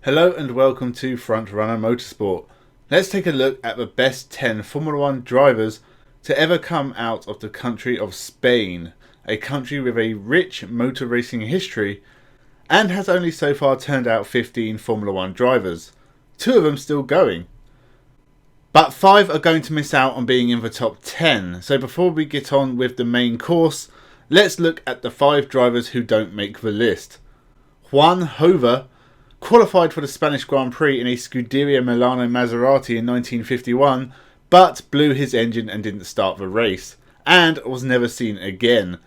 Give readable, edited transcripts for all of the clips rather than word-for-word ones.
Hello and welcome to Frontrunner Motorsport. Let's take a look at the best 10 Formula 1 drivers to ever come out of the country of Spain, a country with a rich motor racing history and has only so far turned out 15 Formula 1 drivers, 2 of them still going. But 5 are going to miss out on being in the top 10, so before we get on with the main course, let's look at the 5 drivers who don't make the list. Juan Hova qualified for the Spanish Grand Prix in a Scuderia Milano Maserati in 1951, but blew his engine and didn't start the race, and was never seen again.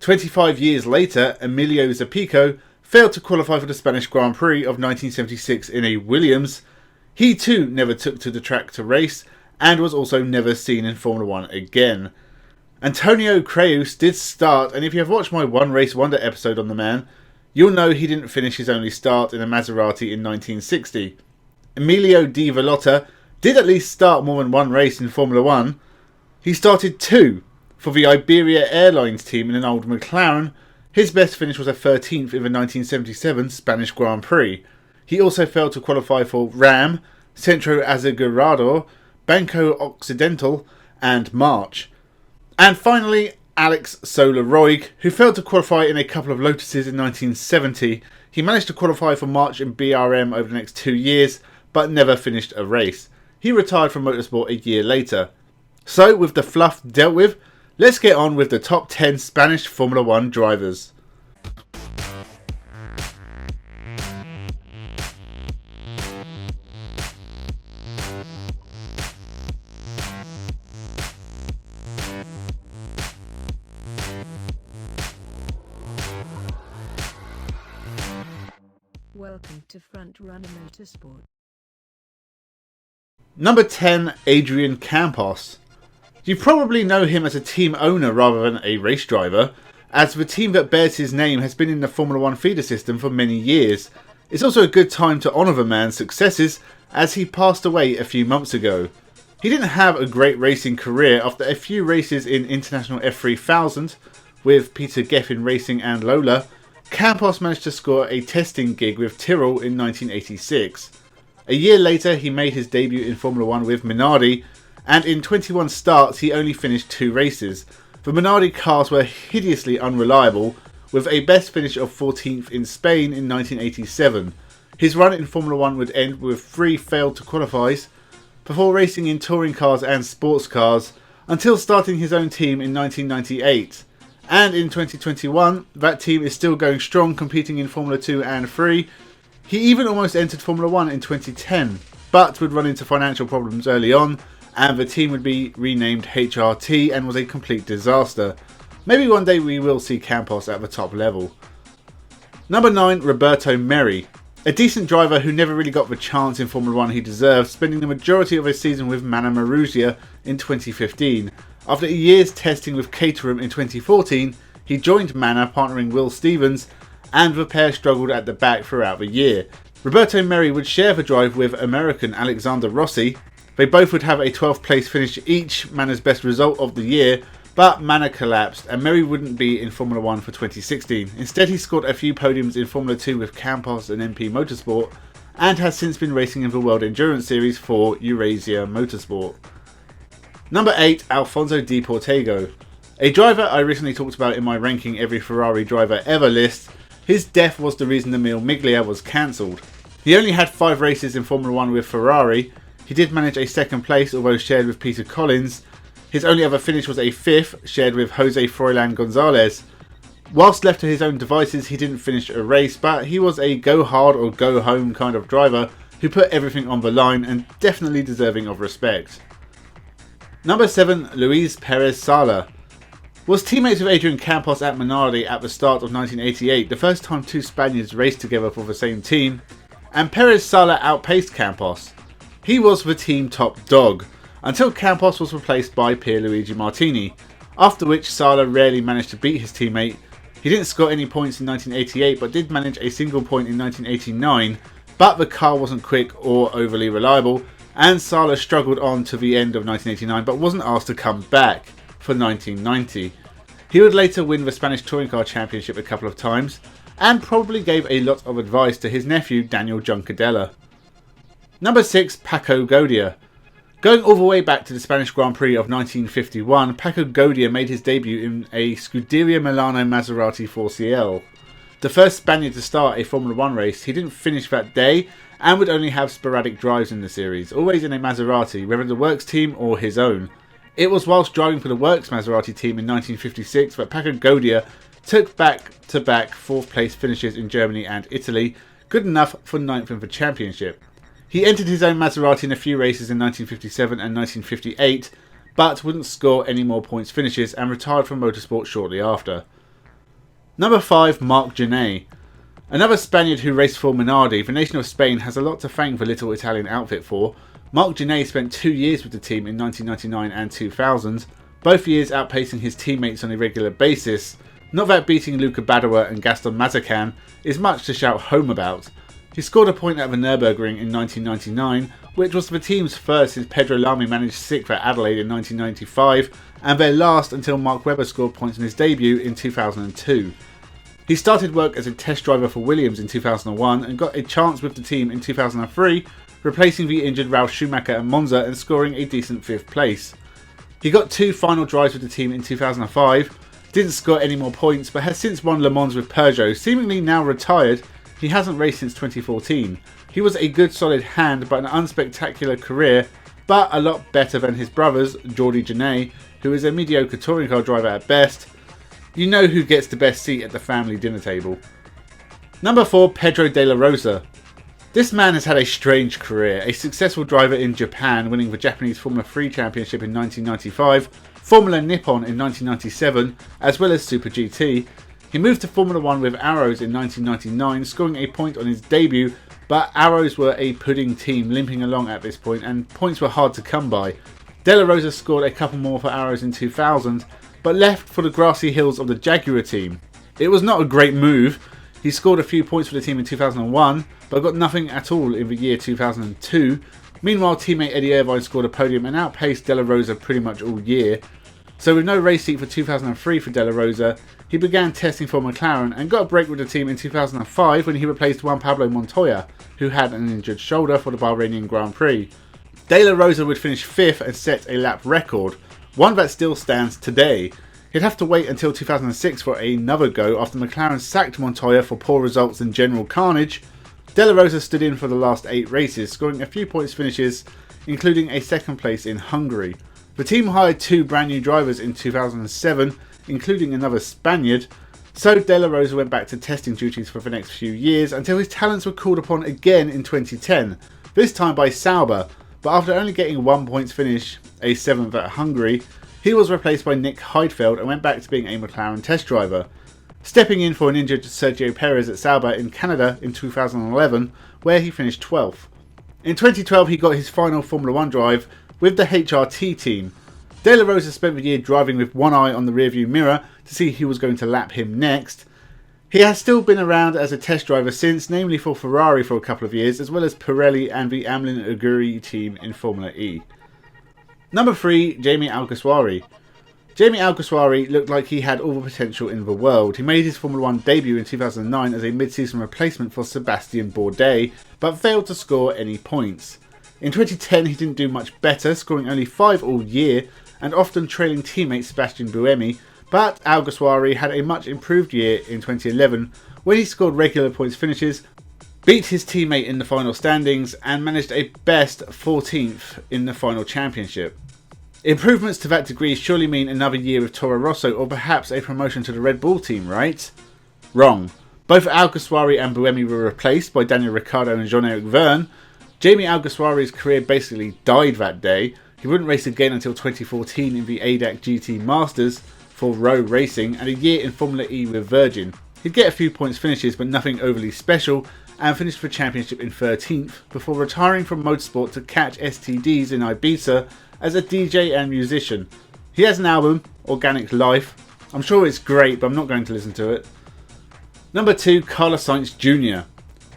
25 years later, Emilio Zapico failed to qualify for the Spanish Grand Prix of 1976 in a Williams. He too never took to the track to race, and was also never seen in Formula 1 again. Antonio Creus did start, and if you have watched my One Race Wonder episode on the man, you'll know he didn't finish his only start in a Maserati in 1960. Emilio Di Vallota did at least start more than one race in Formula 1. He started 2 for the Iberia Airlines team in an old McLaren. His best finish was a 13th in the 1977 Spanish Grand Prix. He also failed to qualify for RAM, Centro Asegurador, Banco Occidental and March. And finally, Alex Soler-Roig, who failed to qualify in a couple of Lotuses in 1970. He managed to qualify for March and BRM over the next 2 years, but never finished a race. He retired from motorsport a year later. So, with the fluff dealt with, let's get on with the top 10 Spanish Formula 1 drivers. Welcome to Frontrunner Motorsport. Number 10, Adrian Campos. You probably know him as a team owner rather than a race driver, as the team that bears his name has been in the Formula 1 feeder system for many years. It's also a good time to honour the man's successes, as he passed away a few months ago. He didn't have a great racing career after a few races in International F3000 with Peter Geffen Racing and Lola. Campos managed to score a testing gig with Tyrrell in 1986. A year later he made his debut in Formula 1 with Minardi, and in 21 starts he only finished 2 races. The Minardi cars were hideously unreliable, with a best finish of 14th in Spain in 1987. His run in Formula 1 would end with 3 failed to qualifies, before racing in touring cars and sports cars, until starting his own team in 1998. And in 2021, that team is still going strong, competing in Formula 2 and 3. He even almost entered Formula 1 in 2010, but would run into financial problems early on, and the team would be renamed HRT and was a complete disaster. Maybe one day we will see Campos at the top level. Number 9, Roberto Merhi. A decent driver who never really got the chance in Formula 1 he deserved, spending the majority of his season with Mana Marussia in 2015. After a year's testing with Caterham in 2014, he joined Mana, partnering Will Stevens, and the pair struggled at the back throughout the year. Roberto Merhi would share the drive with American Alexander Rossi. They both would have a 12th place finish each, Mana's best result of the year, but Mana collapsed and Merhi wouldn't be in Formula 1 for 2016. Instead he scored a few podiums in Formula 2 with Campos and MP Motorsport, and has since been racing in the World Endurance Series for Eurasia Motorsport. Number 8, Alfonso De Portego. A driver I recently talked about in my ranking every Ferrari driver ever list. His death was the reason the Mille Miglia was cancelled. He only had 5 races in Formula 1 with Ferrari. He did manage a 2nd place, although shared with Peter Collins. His only other finish was a 5th, shared with Jose Froilan Gonzalez. Whilst left to his own devices, he didn't finish a race, but he was a go hard or go home kind of driver who put everything on the line and definitely deserving of respect. Number 7, Luis Perez Sala. Was teammates with Adrian Campos at Minardi at the start of 1988, the first time 2 Spaniards raced together for the same team, and Perez Sala outpaced Campos. He was the team top dog, until Campos was replaced by Pierluigi Martini, after which Sala rarely managed to beat his teammate. He didn't score any points in 1988, but did manage a single point in 1989, but the car wasn't quick or overly reliable, and Sala struggled on to the end of 1989 but wasn't asked to come back for 1990. He would later win the Spanish Touring Car Championship a couple of times, and probably gave a lot of advice to his nephew Daniel Juncadella. Number 6, Paco Gaudia. Going all the way back to the Spanish Grand Prix of 1951, Paco Gaudia made his debut in a Scuderia Milano Maserati 4CL. The first Spaniard to start a Formula 1 race, he didn't finish that day and would only have sporadic drives in the series, always in a Maserati, whether the Works team or his own. It was whilst driving for the Works Maserati team in 1956 that Paco Gaudia took back-to-back 4th place finishes in Germany and Italy, good enough for 9th in the championship. He entered his own Maserati in a few races in 1957 and 1958, but wouldn't score any more points finishes and retired from motorsport shortly after. Number 5, Marc Gené. Another Spaniard who raced for Minardi, the nation of Spain has a lot to thank the little Italian outfit for. Marc Gené spent 2 years with the team in 1999 and 2000, both years outpacing his teammates on a regular basis. Not that beating Luca Badoer and Gaston Mazecan is much to shout home about. He scored a point at the Nürburgring in 1999, which was the team's first since Pedro Lamy managed 6th at Adelaide in 1995, and their last until Mark Webber scored points in his debut in 2002. He started work as a test driver for Williams in 2001 and got a chance with the team in 2003, replacing the injured Ralf Schumacher at Monza and scoring a decent 5th place. He got 2 final drives with the team in 2005, didn't score any more points but has since won Le Mans with Peugeot. Seemingly now retired, he hasn't raced since 2014. He was a good solid hand but an unspectacular career, but a lot better than his brothers, Jordi Gené, who is a mediocre touring car driver at best. You know who gets the best seat at the family dinner table. Number 4, Pedro de la Rosa. This man has had a strange career, a successful driver in Japan, winning the Japanese Formula 3 Championship in 1995, Formula Nippon in 1997, as well as Super GT. He moved to Formula 1 with Arrows in 1999, scoring a point on his debut, but Arrows were a pudding team limping along at this point and points were hard to come by. De La Rosa scored a couple more for Arrows in 2000, but left for the grassy hills of the Jaguar team. It was not a great move. He scored a few points for the team in 2001, but got nothing at all in the year 2002. Meanwhile, teammate Eddie Irvine scored a podium and outpaced De La Rosa pretty much all year. So with no race seat for 2003 for De La Rosa, he began testing for McLaren and got a break with the team in 2005 when he replaced Juan Pablo Montoya, who had an injured shoulder for the Bahrainian Grand Prix. De La Rosa would finish 5th and set a lap record, one that still stands today. He'd have to wait until 2006 for another go after McLaren sacked Montoya for poor results and general carnage. De La Rosa stood in for the last 8 races, scoring a few points finishes, including a 2nd place in Hungary. The team hired 2 brand new drivers in 2007, including another Spaniard, so De La Rosa went back to testing duties for the next few years until his talents were called upon again in 2010, this time by Sauber, but after only getting 1 points finish, a 7th at Hungary, he was replaced by Nick Heidfeld and went back to being a McLaren test driver, stepping in for an injured Sergio Perez at Sauber in Canada in 2011, where he finished 12th. In 2012 he got his final Formula 1 drive with the HRT team. De La Rosa spent the year driving with one eye on the rearview mirror to see who was going to lap him next. He has still been around as a test driver since, namely for Ferrari for a couple of years, as well as Pirelli and the Amlin Aguri team in Formula E. Number 3, Jamie Alguersuari. Jamie Alguersuari looked like he had all the potential in the world. He made his Formula 1 debut in 2009 as a mid-season replacement for Sébastien Bourdais, but failed to score any points. In 2010 he didn't do much better, scoring only 5 all year and often trailing teammate Sébastien Buemi, but Alguersuari had a much improved year in 2011 when he scored regular points finishes, beat his teammate in the final standings and managed a best 14th in the final championship. Improvements to that degree surely mean another year with Toro Rosso or perhaps a promotion to the Red Bull team, right? Wrong. Both Alguersuari and Buemi were replaced by Daniel Ricciardo and Jean-Eric Vergne. Jamie Alguersuari's career basically died that day. He wouldn't race again until 2014 in the ADAC GT Masters for Rowe Racing and a year in Formula E with Virgin. He'd get a few points finishes but nothing overly special and finished the championship in 13th before retiring from motorsport to catch STDs in Ibiza as a DJ and musician. He has an album, Organic Life. I'm sure it's great but I'm not going to listen to it. Number 2, Carlos Sainz Jr.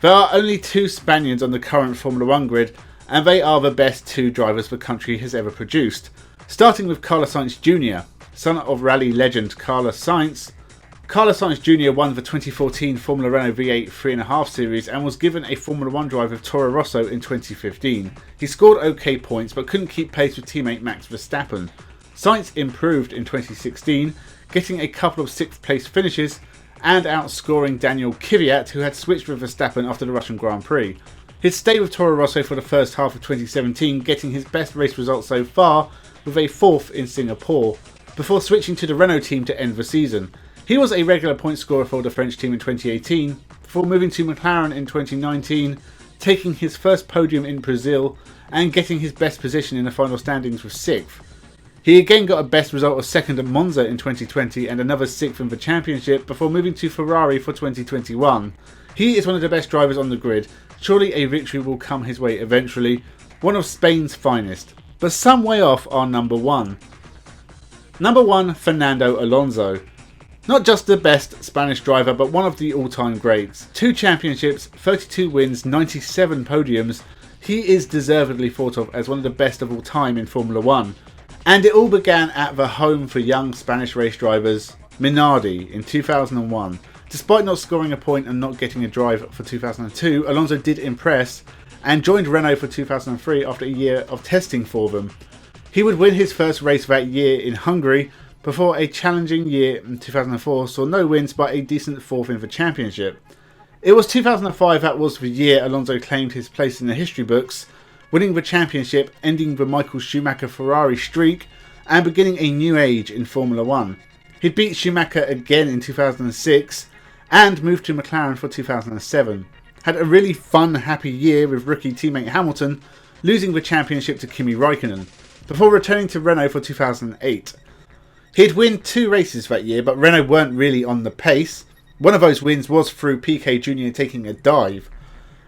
There are only 2 Spaniards on the current Formula 1 grid and they are the best 2 drivers the country has ever produced. Starting with Carlos Sainz Jr., son of rally legend Carlos Sainz. Carlos Sainz Jr. won the 2014 Formula Renault V8 3.5 Series and was given a Formula 1 drive with Toro Rosso in 2015. He scored okay points but couldn't keep pace with teammate Max Verstappen. Sainz improved in 2016, getting a couple of 6th place finishes and outscoring Daniel Kvyat, who had switched with Verstappen after the Russian Grand Prix. His stay with Toro Rosso for the first half of 2017, getting his best race result so far with a 4th in Singapore, before switching to the Renault team to end the season. He was a regular point scorer for the French team in 2018, before moving to McLaren in 2019, taking his first podium in Brazil and getting his best position in the final standings with 6th. He again got a best result of 2nd at Monza in 2020 and another 6th in the championship before moving to Ferrari for 2021. He is one of the best drivers on the grid. Surely a victory will come his way eventually, one of Spain's finest. But some way off are number 1. Number 1, Fernando Alonso. Not just the best Spanish driver, but one of the all-time greats. 2 championships, 32 wins, 97 podiums. He is deservedly thought of as one of the best of all time in Formula 1. And it all began at the home for young Spanish race drivers, Minardi, in 2001. Despite not scoring a point and not getting a drive for 2002, Alonso did impress and joined Renault for 2003 after a year of testing for them. He would win his first race that year in Hungary, before a challenging year in 2004 saw no wins but a decent 4th in the championship. It was 2005 that was the year Alonso claimed his place in the history books, winning the championship, ending the Michael Schumacher Ferrari streak and beginning a new age in Formula 1. He beat Schumacher again in 2006 and moved to McLaren for 2007. Had a really fun, happy year with rookie teammate Hamilton, losing the championship to Kimi Räikkönen, before returning to Renault for 2008. He'd win 2 races that year, but Renault weren't really on the pace. One of those wins was through Piquet Jr. taking a dive.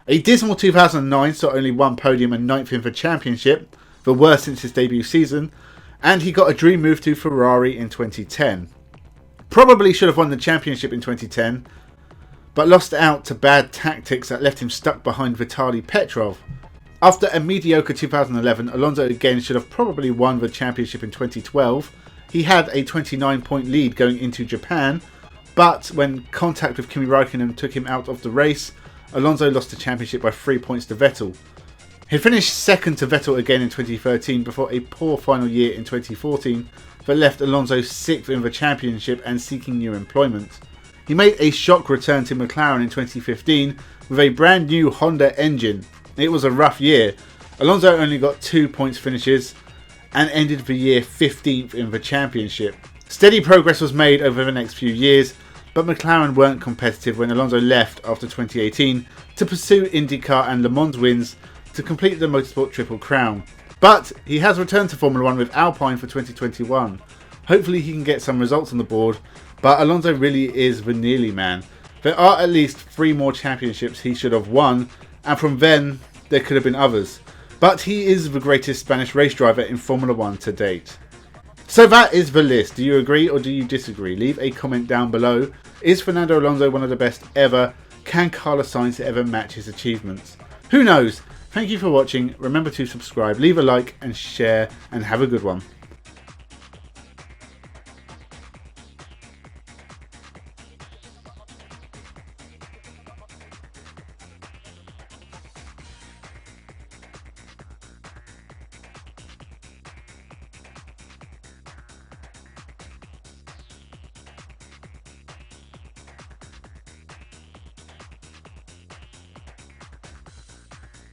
A dismal 2009 saw only 1 podium and 9th in the championship, the worst since his debut season, and he got a dream move to Ferrari in 2010. Probably should have won the championship in 2010, but lost out to bad tactics that left him stuck behind Vitaly Petrov. After a mediocre 2011, Alonso again should have probably won the championship in 2012. He had a 29-point lead going into Japan, but when contact with Kimi Räikkönen took him out of the race, Alonso lost the championship by 3 points to Vettel. He finished 2nd to Vettel again in 2013 before a poor final year in 2014 that left Alonso 6th in the championship and seeking new employment. He made a shock return to McLaren in 2015 with a brand new Honda engine. It was a rough year. Alonso only got 2 points finishes and ended the year 15th in the championship. Steady progress was made over the next few years, but McLaren weren't competitive when Alonso left after 2018 to pursue IndyCar and Le Mans wins to complete the Motorsport Triple Crown. But he has returned to Formula 1 with Alpine for 2021. Hopefully he can get some results on the board, but Alonso really is the nearly man. There are at least 3 more championships he should have won, and from then there could have been others. But he is the greatest Spanish race driver in Formula 1 to date. So that is the list. Do you agree or do you disagree? Leave a comment down below. Is Fernando Alonso one of the best ever? Can Carlos Sainz ever match his achievements? Who knows? Thank you for watching. Remember to subscribe, leave a like and share, and have a good one.